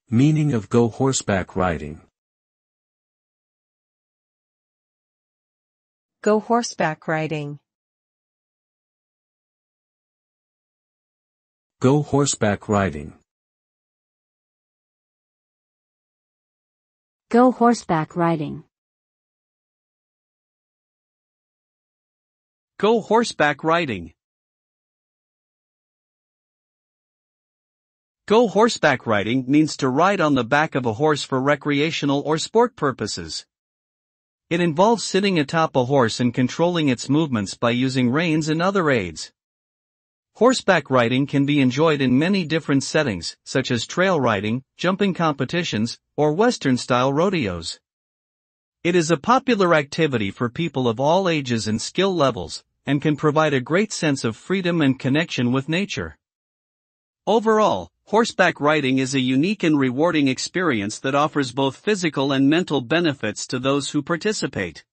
Meaning of go horseback riding. Go horseback riding. Go horseback riding. Go horseback riding. Go horseback riding. Go horseback riding means to ride on the back of a horse for recreational or sport purposes. It involves sitting atop a horse and controlling its movements by using reins and other aids. Horseback riding can be enjoyed in many different settings, such as trail riding, jumping competitions, or Western-style rodeos. It is a popular activity for people of all ages and skill levels, and can provide a great sense of freedom and connection with nature. Overall, horseback riding is a unique and rewarding experience that offers both physical and mental benefits to those who participate.